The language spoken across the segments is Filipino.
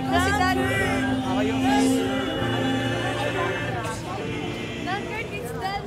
Kasi Dan. Ako yung Dan, Kurt, it's Dan.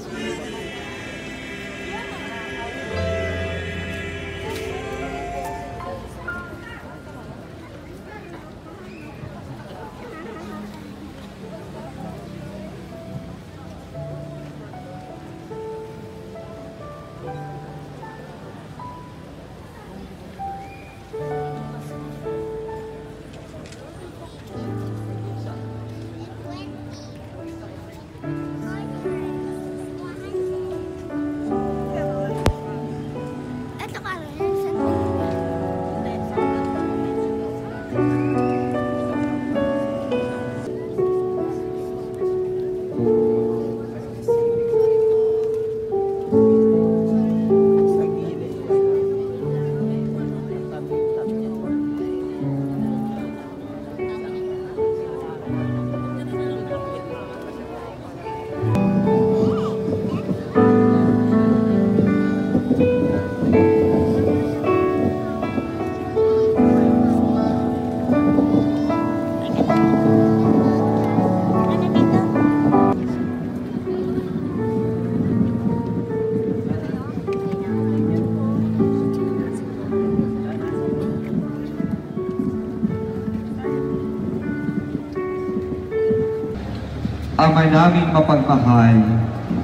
Ama naming mapagmahal,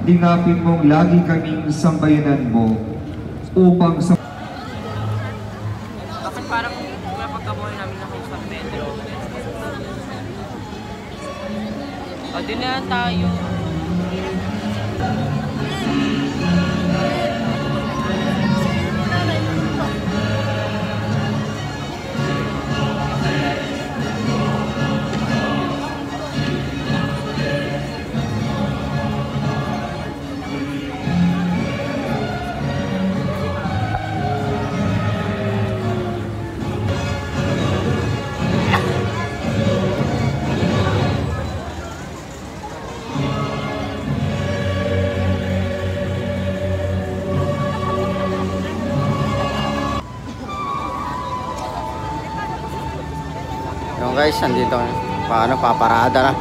ingapin mong lagi kaming sambayanan mo upang sa... Bakit parang pagkabuhay namin na kay San Pedro? O, din na tayo. Yung guys, nandito paano paparada na.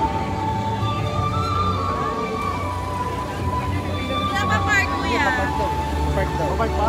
Wala pa park, kuya. Park pa?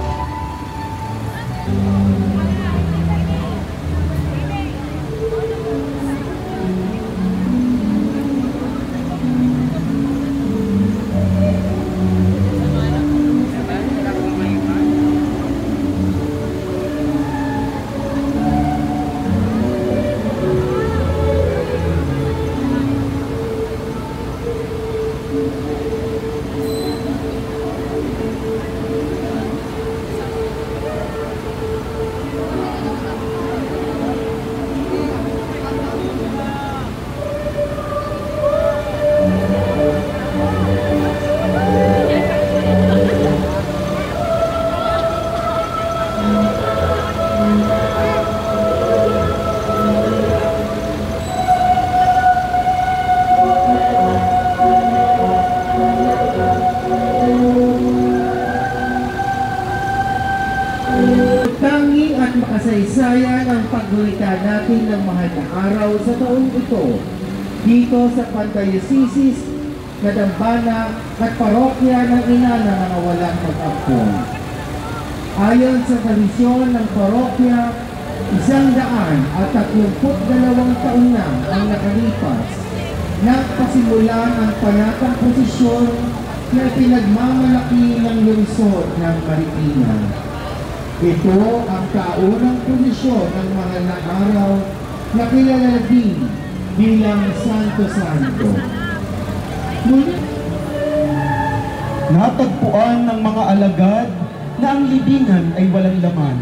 Tangi at makasaysayan ang paggulitan natin ng mahal na araw sa taong ito dito sa Pantayasisis, Kadambana at Parokya ng Ina na mga walang pag-ampon. Ayon sa tradisyon ng parokya, 132 taon na ang nakalipas nang pasimulan ang panatang posisyon na pinagmamalaki ng lungsod ng Marikina. Ito ang kaunang posisyon ng mahal na araw na kilala din bilang Santo Santo. Natagpuan ng mga alagad na ang libingan ay walang laman.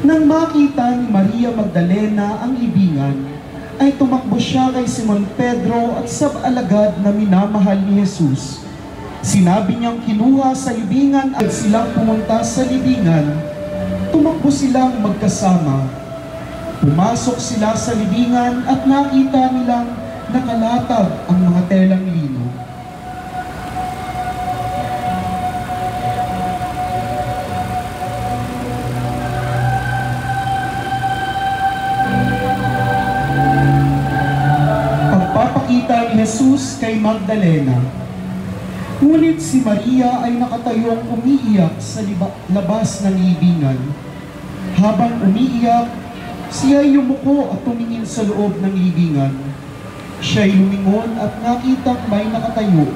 Nang makita ni Maria Magdalena ang libingan, ay tumakbo siya kay Simon Pedro at sab-alagad na minamahal ni Jesus. Sinabi niyang kinuha sa libingan at silang pumunta sa libingan. Tumakbo silang magkasama. Pumasok sila sa libingan at nakita nilang nakalatag ang mga telang lino. Jesus kay Magdalena. Ngunit si Maria ay nakatayong umiiyak sa labas ng libingan. Habang umiiyak, siya ay yumuko at tumingin sa loob ng libingan. Siya ay lumingon at nakitang may nakatayo.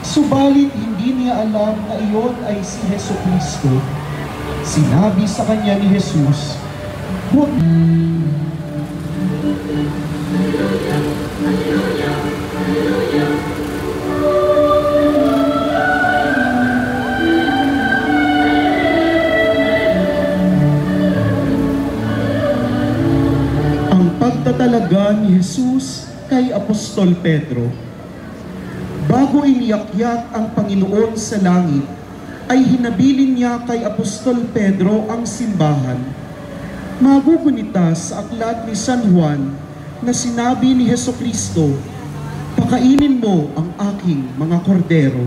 Subalit hindi niya alam na iyon ay si Jesucristo. Sinabi sa kanya ni Jesus, "Huwag..." Ang pagtatalaga ni Jesus kay Apostol Pedro. Bago iniakyat ang Panginoon sa langit, ay hinabilin niya kay Apostol Pedro ang simbahan. Magugunita sa aklat ni San Juan na sinabi ni Jesucristo, "Pakainin mo ang aking mga kordero,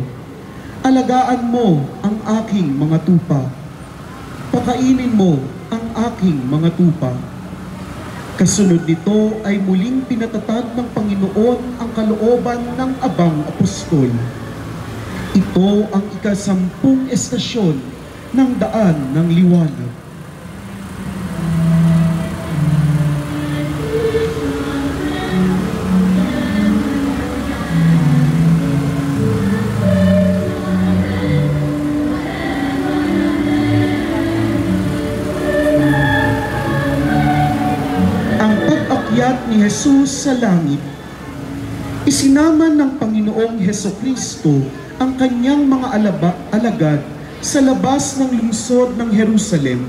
alagaan mo ang aking mga tupa, pakainin mo ang aking mga tupa." Kasunod nito ay muling pinatatag ng Panginoon ang kalooban ng abang apostol. Ito ang ika-10 estasyon ng daan ng liwanag. Ni Jesus sa langit. Isinama ng Panginoong Hesukristo ang kanyang mga alagad sa labas ng lungsod ng Jerusalem,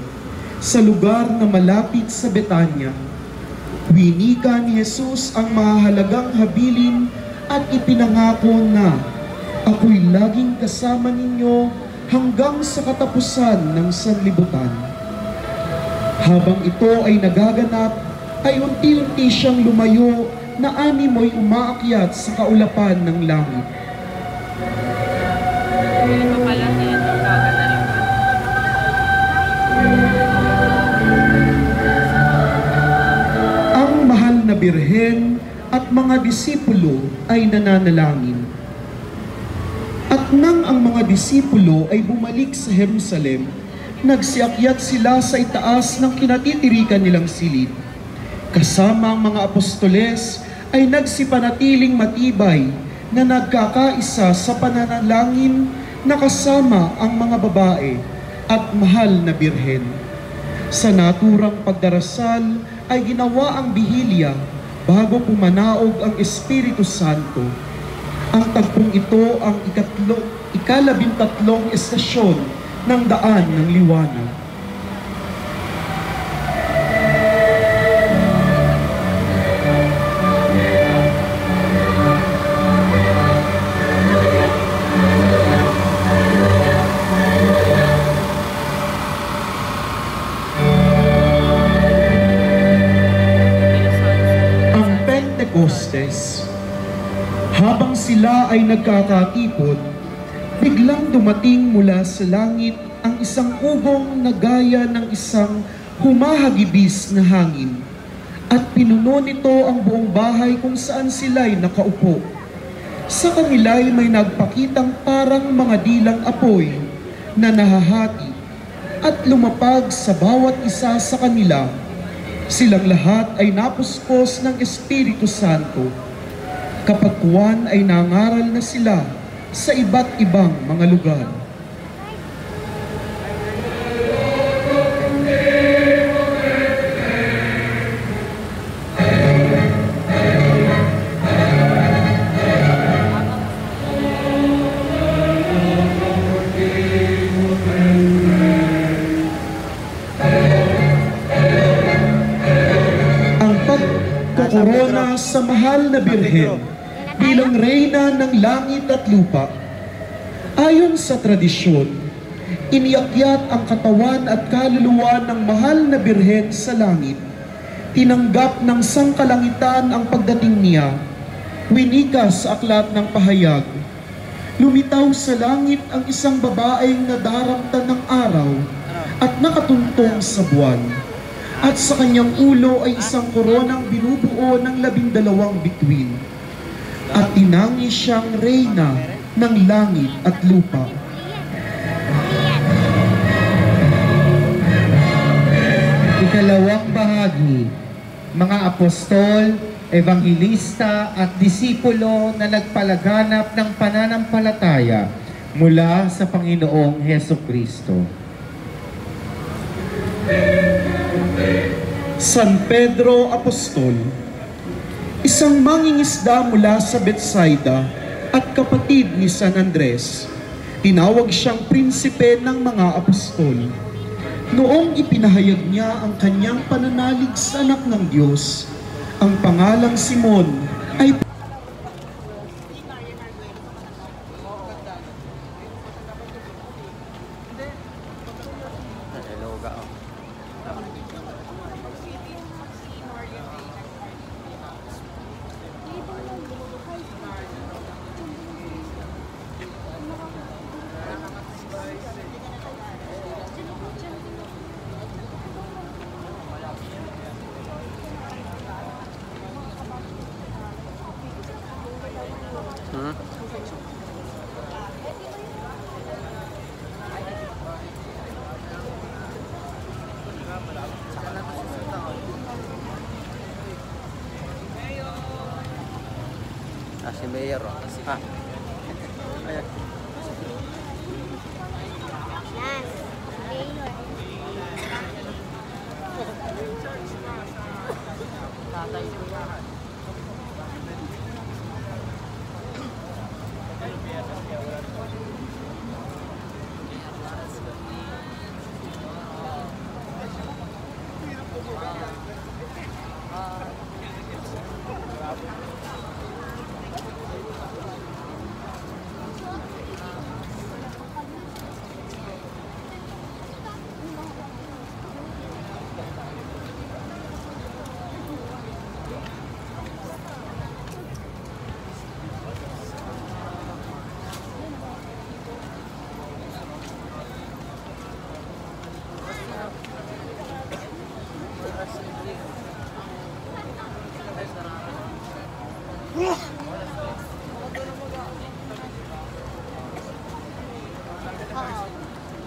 sa lugar na malapit sa Betanya. Winika ni Jesus ang mahalagang habilin at ipinangako na, "Ako'y laging kasama ninyo hanggang sa katapusan ng sanlibutan." Habang ito ay nagaganap, ay unti-unti siyang lumayo na animoy umaakyat sa kaulapan ng langit. Hindi pa pala siya nagkaganaripan. Ang mahal na birhen at mga disipulo ay nananalangin. At nang ang mga disipulo ay bumalik sa Jerusalem, nagsiakyat sila sa itaas ng kinatitirikan nilang silid. Kasama ang mga apostoles ay nagsipanatiling matibay na nagkakaisa sa pananalangin na kasama ang mga babae at mahal na birhen. Sa naturang pagdarasal ay ginawa ang bihilya bago pumanaog ang Espiritu Santo. Ang tagpong ito ang ika-13 estasyon ng daan ng liwanag. Habang sila ay nagkakatipon, biglang dumating mula sa langit ang isang ugong na gaya ng isang humahagibis na hangin, at pinuno nito ang buong bahay kung saan sila'y nakaupo. Sa kanila'y may nagpakitang parang mga dilang apoy na nahahati at lumapag sa bawat isa sa kanila. Silang lahat ay napuspos ng Espiritu Santo. Kapagkuhan ay nangaral na sila sa iba't ibang mga lugar. Ang pagkakorona sa mahal na Birhen bilang reyna ng langit at lupa. Ayon sa tradisyon, iniakyat ang katawan at kaluluwa ng mahal na Birhen sa langit. Tinanggap ng sangkalangitan ang pagdating niya. Winika sa aklat ng pahayag, lumitaw sa langit ang isang babaeng nadaramtan ng araw at nakatuntong sa buwan. At sa kanyang ulo ay isang koronang binubuo ng 12 bituin. at tinangi siyang reyna ng langit at lupa. Ikalawang bahagi, mga apostol, evangelista at disipulo na nagpalaganap ng pananampalataya mula sa Panginoong Hesukristo. San Pedro Apostol, isang mangingisda mula sa Betsaida at kapatid ni San Andres, tinawag siyang prinsipe ng mga apostol. Noong ipinahayag niya ang kanyang pananalig sa anak ng Diyos, ang pangalang Simon ay si Mayor. Ah. Ayan.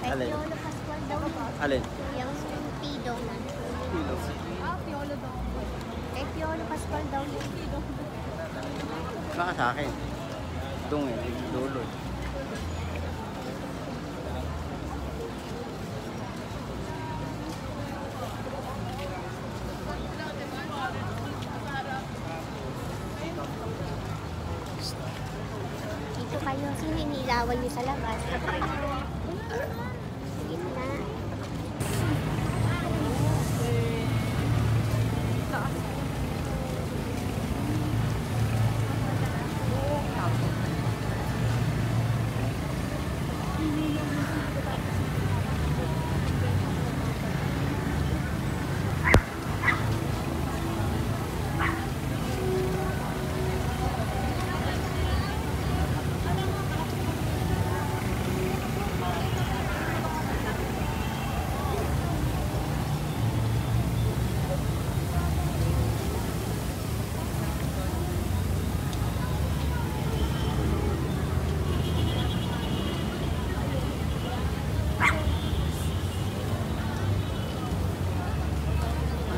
Alin? Alin? Yung Pidong. Piolo daw. Piolo Pascual daw yung Pidong. Baka sa akin. Dung eh, dulo eh. Dito kayo, sino inilawan niyo sa labas? Gitna.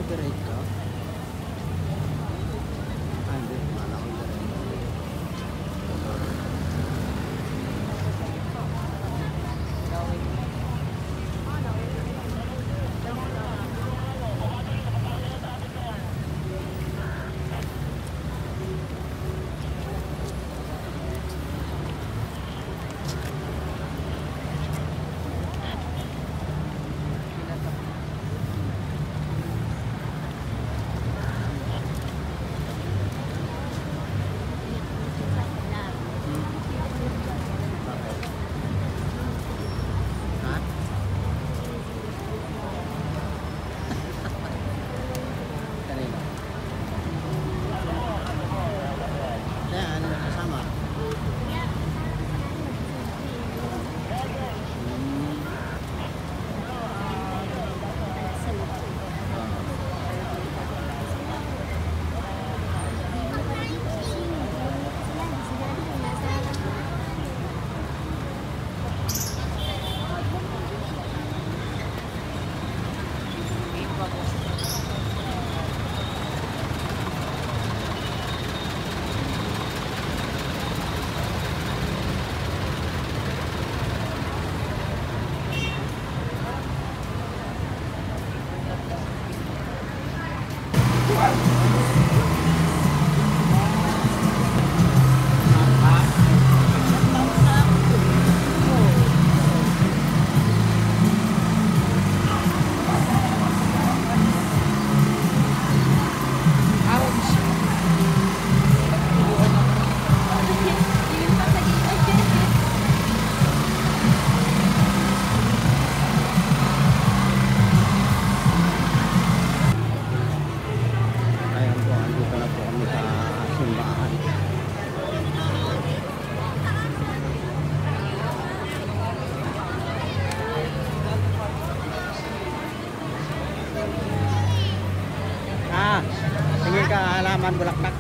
Direct ka? Hindi, mana ko direct. Ayan po, andito na po kami sa simbahan. Tingin ka halaman bulaklak.